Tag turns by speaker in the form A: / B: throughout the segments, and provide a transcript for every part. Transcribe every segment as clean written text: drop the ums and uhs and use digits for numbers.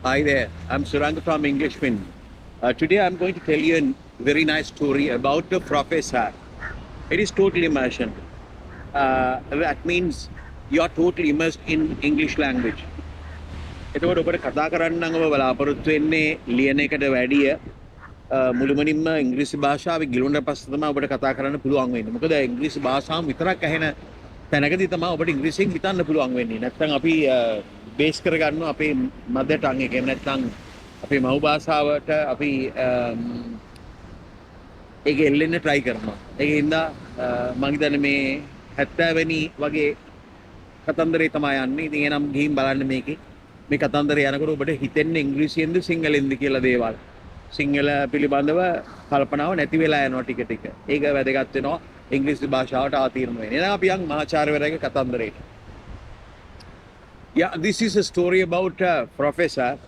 A: Hi there, I'm Suranga from Englishman. Today I'm going to tell you a very nice story about the professor. It is total immersion. That means you're totally immersed in English language. එතකොට ඔබට කතා කරන්න නම් ඔබ බලාපොරොත්තු වෙන්නේ ලියන එකට වැඩිය මුළුමනින්ම ඉංග්‍රීසි භාෂාව ගිලුණට පස්සේ තමයි ඔබට කතා කරන්න පුළුවන් වෙන්නේ. මොකද ඉංග්‍රීසි භාෂාව විතරක් ඇහෙන තැනකදී තමයි ඔබට ඉංග්‍රීසියෙන් හිතන්න පුළුවන් වෙන්නේ. නැත්නම් අපි බේස් කරගන්නවා අපේ මදර් ටං එක. එහෙම නැත්නම් අපේ මව් භාෂාවට අපි ඒක එල්ලෙන්න try කරනවා. ඒකින්ද මම හිතන්නේ මේ 70 වෙනි වගේ කතන්දරේ තමයි යන්නේ. ඉතින් එනම් ගිහින් බලන්න මේකේ. මේ කතන්දරය යනකොට ඔබට හිතෙන්නේ ඉංග්‍රීසියෙන්ද සිංහලෙන්ද කියලා දේවල්. සිංහල පිළිබඳව කල්පනාව නැති වෙලා යනවා ටික ටික. ඒක වැදගත් වෙනවා ඉංග්‍රීසි භාෂාවට ආතීර්ණ වෙන්න. එහෙනම් අපි යන් මහාචාර්යවරයාගේ කතන්දරේට. Yeah, this is a story about a professor.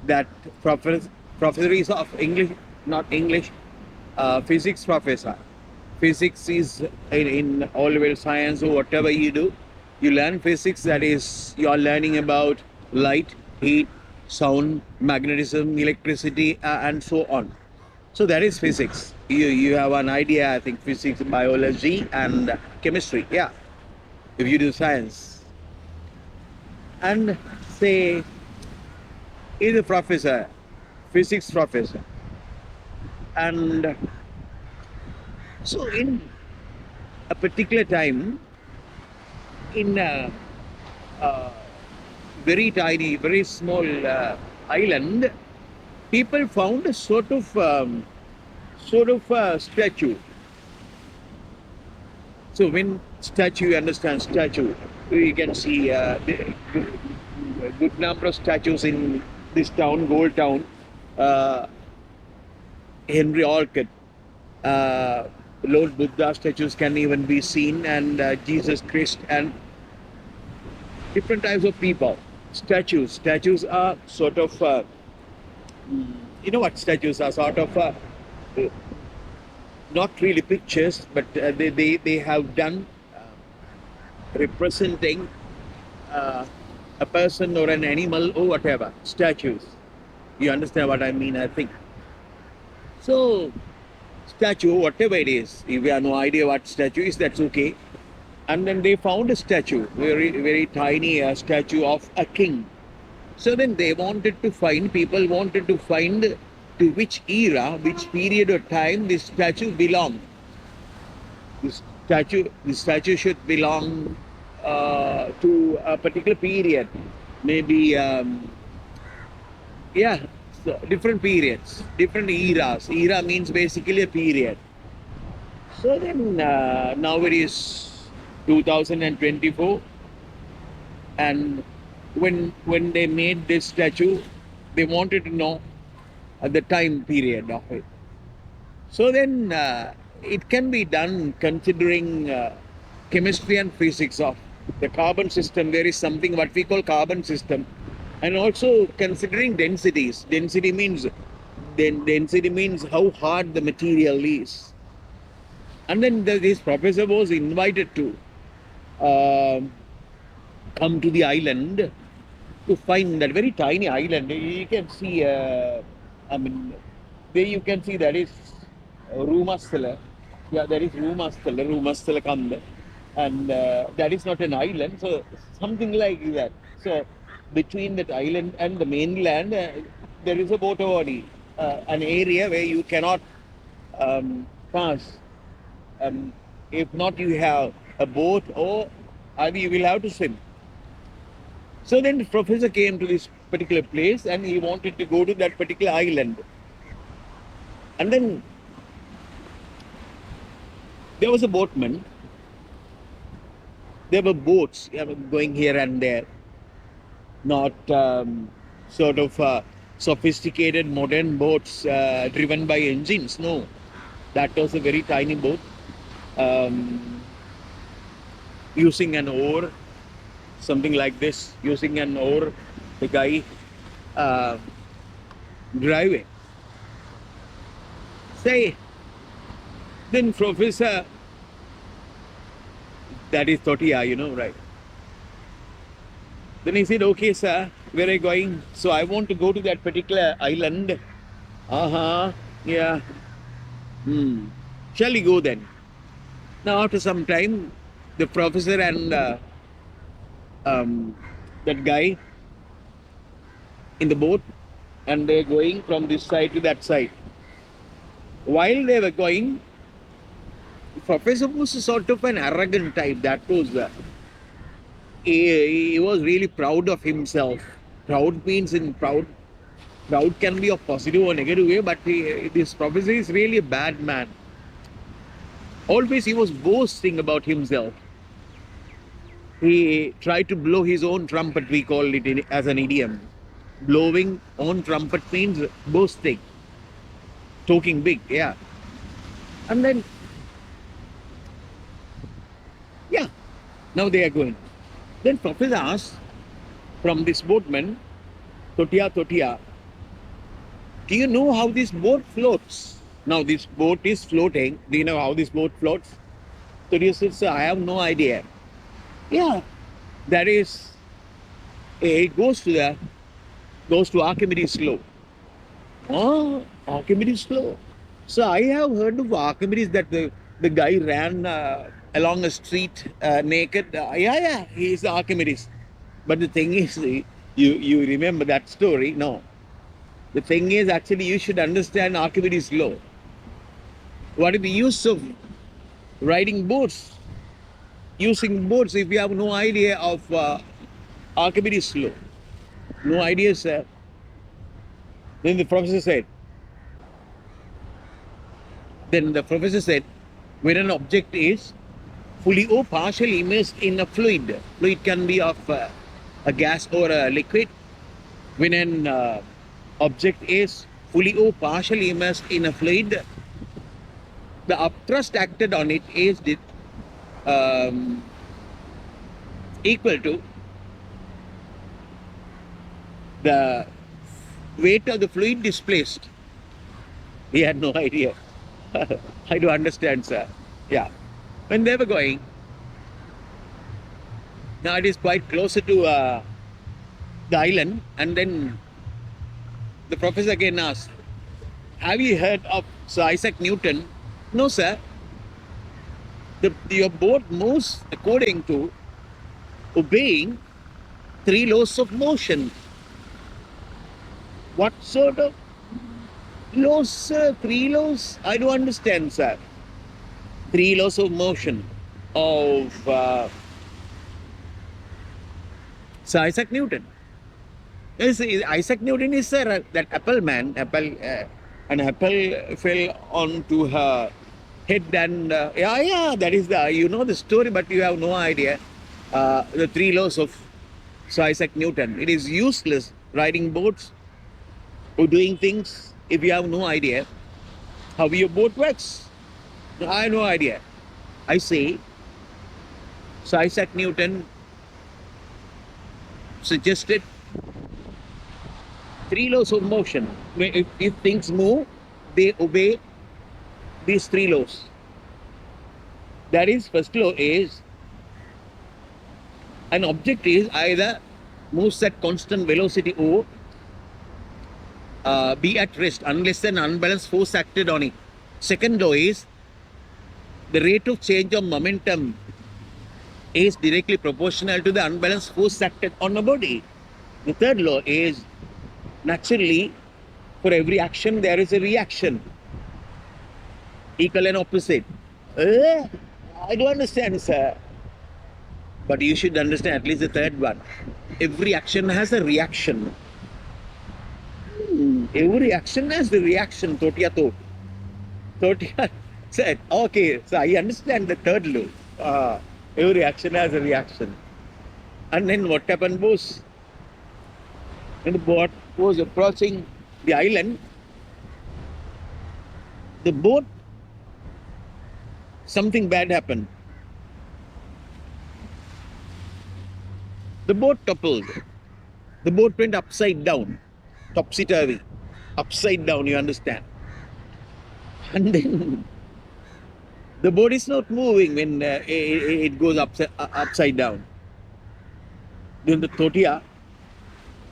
A: That professor is of English, not English, physics professor. Physics is in all level science or whatever you do. You learn physics, that is, you are learning about light, heat, sound, magnetism, electricity, and so on. So that is physics. You have an idea, I think, physics, biology, and chemistry. Yeah, if you do science. And say, is a professor, physics professor. And so in a particular time, in a very tiny, very small island, people found a sort of statue. So when statue, you understand statue, you can see a good number of statues in this town, Gold Town, Henry Orchid. Lord Buddha statues can even be seen, and Jesus Christ, and different types of people. Statues are sort of, you know what statues are? Sort of, not really pictures, but they have done representing a person or an animal or whatever. Statues. You understand what I mean, I think. So, statue, whatever it is, if you have no idea what statue is, that's okay. And then they found a statue, very tiny statue of a king. So then they people wanted to find to which era, which period of time this statue belonged. The statue should belong to a particular period, maybe so different periods, different eras. Era means basically a period. So then now it is 2024, and when they made this statue, they wanted to know the time period of it. So then it can be done considering chemistry and physics of the carbon system. There is something what we call carbon system, and also considering densities. Density means how hard the material is. And then this professor was invited to come to the island to find that very tiny island. You can see, there you can see that is Rumasthala. Yeah, there is Rumasthala Kanda. And that is not an island, so something like that. So between that island and the mainland, there is a water body, an area where you cannot pass. If not, you have a boat, or either you will have to swim. So then the professor came to this particular place, and he wanted to go to that particular island. And then there was a boatman. There were boats going here and there, not sort of sophisticated modern boats driven by engines. No, that was a very tiny boat using an oar, something like this, using an oar, the guy driving. Say, then professor, that is Totia, you know, right? Then he said, okay, sir, where are you going? So I want to go to that particular island. Uh-huh. Yeah. Hmm. Shall we go then? Now after some time, the professor and um, that guy in the boat, and they're going from this side to that side. While they were going, the professor was sort of an arrogant type. That was he was really proud of himself. Proud means in proud. Proud can be a positive or negative way, but this professor is really a bad man. Always he was boasting about himself. He tried to blow his own trumpet, we call it as an idiom. Blowing on trumpet means boasting, talking big, yeah. And then, yeah, now they are going. Then professor asked from this boatman, Totia, do you know how this boat floats? Now this boat is floating. Do you know how this boat floats? Totia said, sir, I have no idea. Yeah, that is, it goes to Archimedes' law. Oh, Archimedes' law. So I have heard of Archimedes that the guy ran along a street naked. Yeah, he is Archimedes. But the thing is, you remember that story? No. The thing is, actually, you should understand Archimedes' law. What is the use of riding boats? Using boats if you have no idea of Archimedes' law. No idea, sir. Then the professor said, when an object is fully or partially immersed in a fluid, fluid can be of a gas or a liquid. When an object is fully or partially immersed in a fluid, the upthrust acted on it is equal to the weight of the fluid displaced. He had no idea. I do understand, sir. Yeah. When they were going, now it is quite closer to the island, and then the professor again asked, have you heard of Sir Isaac Newton? No, sir. Your boat moves according to obeying three laws of motion. What sort of laws, sir? Three laws? I don't understand, sir. Three laws of motion of Sir Isaac Newton. Isaac Newton is that apple man. An apple fell onto her head, and yeah, that is the story, but you have no idea the three laws of Sir Isaac Newton. It is useless riding boats or doing things if you have no idea how your boat works. I have no idea. I say Sir Isaac Newton suggested three laws of motion. If things move, they obey these three laws. That is, first law is an object is either moves at constant velocity or be at rest unless an unbalanced force acted on it. Second law is the rate of change of momentum is directly proportional to the unbalanced force acted on a body. The third law is naturally for every action there is a reaction, equal and opposite. I don't understand, sir. But you should understand at least the third one. Every action has a reaction. Every action has the reaction, Totia thought. Totia said, okay, so I understand the third law. Every action has a reaction. And then what happened was, when the boat was approaching the island, the boat, something bad happened. The boat toppled. The boat went upside down, topsy-turvy, upside down, you understand. And then the boat is not moving when it goes upside down. Then the Totia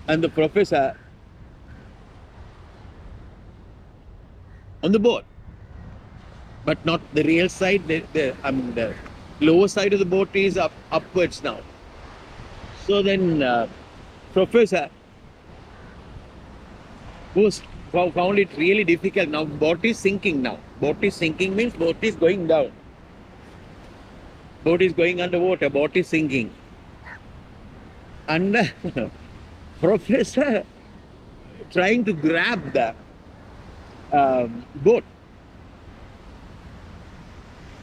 A: and the professor on the boat, but not the real side. The lower side of the boat is upwards now. So then, professor was found it really difficult. Now boat is sinking. Now boat is sinking means boat is going down. Boat is going underwater. Boat is sinking, and professor trying to grab the boat.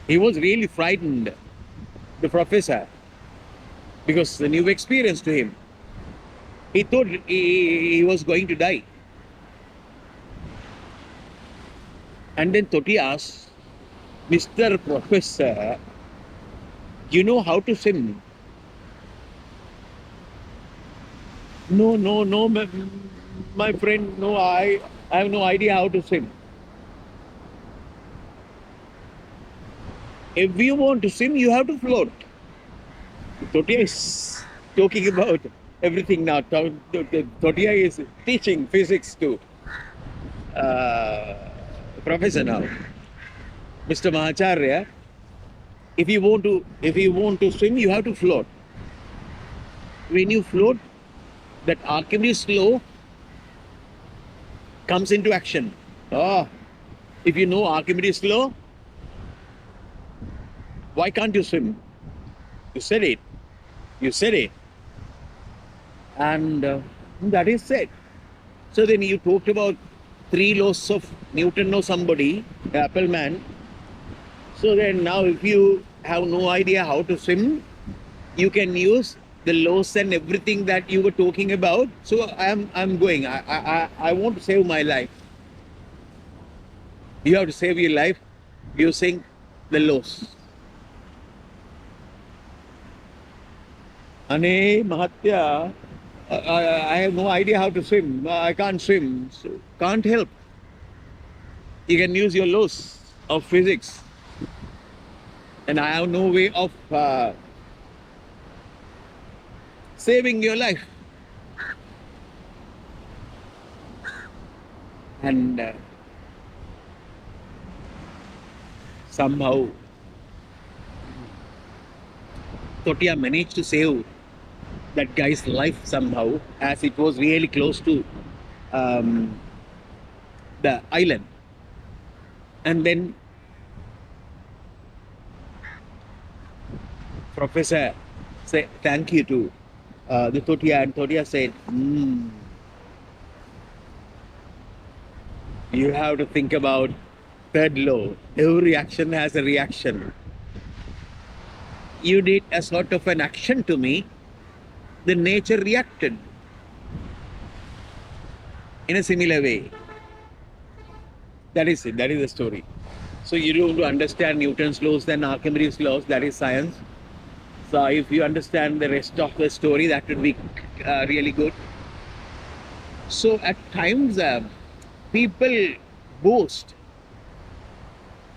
A: He was really frightened, the professor, because the new experience to him. He thought he was going to die. And then Toti asked, Mr. Professor, you know how to swim? No, my friend, no, I have no idea how to swim. If you want to swim, you have to float. Totia is talking about everything now. Totia is teaching physics to professor now, Mr. Mahacharya. If you want to swim, you have to float. When you float, that Archimedes law comes into action. Oh, if you know Archimedes law, why can't you swim? You said it. You said it. And that is said. So then you talked about 3 laws of Newton or somebody, Apple man. So then now if you have no idea how to swim, you can use the laws and everything that you were talking about. So I'm going. I want to save my life. You have to save your life using the laws. Ane Mahatya, I have no idea how to swim. I can't swim. So can't help. You can use your laws of physics. And I have no way of saving your life. And somehow Totia managed to save that guy's life somehow, as it was really close to the island. And then professor said thank you to the Totia, and Totia said, you have to think about third law. Every action has a reaction. You did a sort of an action to me, the nature reacted in a similar way. That is it. That is the story. So you don't understand Newton's laws, then Archimedes' laws, that is science. So if you understand the rest of the story, that would be really good. So at times people boast,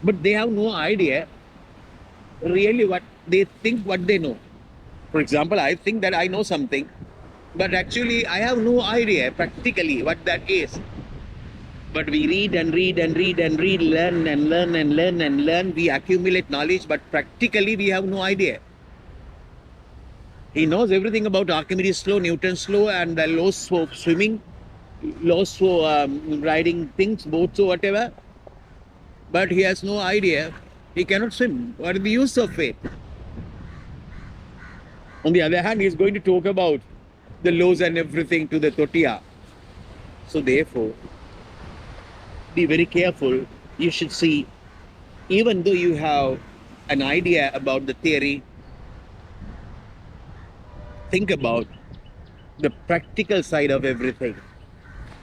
A: but they have no idea really what they think, what they know. For example, I think that I know something, but actually I have no idea practically what that is. But we read and read and read and read, learn and learn and learn and learn. We accumulate knowledge, but practically we have no idea. He knows everything about Archimedes' law, Newton's law, and the laws for swimming, laws for riding things, boats or whatever. But he has no idea. He cannot swim. What is the use of it? On the other hand, he is going to talk about the laws and everything to the Totia. So therefore, be very careful. You should see, even though you have an idea about the theory, think about the practical side of everything.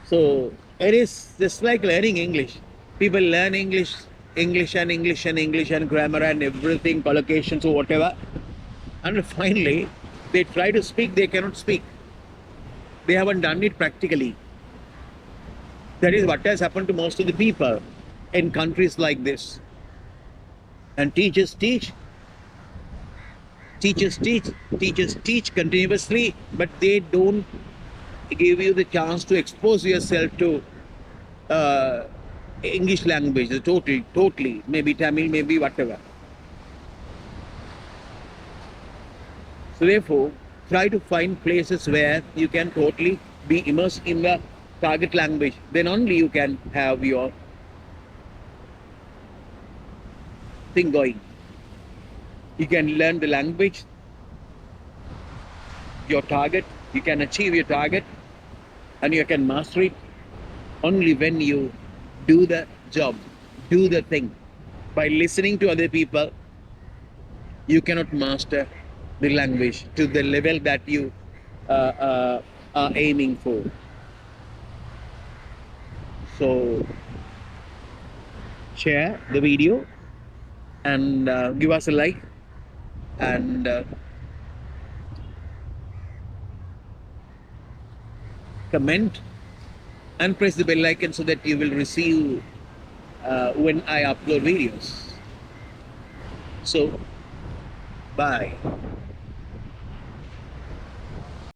A: So it is just like learning English. People learn English and grammar and everything, collocations or whatever. And finally, they try to speak, they cannot speak. They haven't done it practically. That is what has happened to most of the people in countries like this. And teachers teach continuously, but they don't give you the chance to expose yourself to uh, English language, totally, maybe Tamil, maybe whatever. So therefore, try to find places where you can totally be immersed in the target language. Then only you can have your thing going. You can learn the language, your target, you can achieve your target, and you can master it only when you do the job, do the thing. By listening to other people, you cannot master the language to the level that you are aiming for. So share the video and give us a like and comment and press the bell icon so that you will receive when I upload videos. So bye.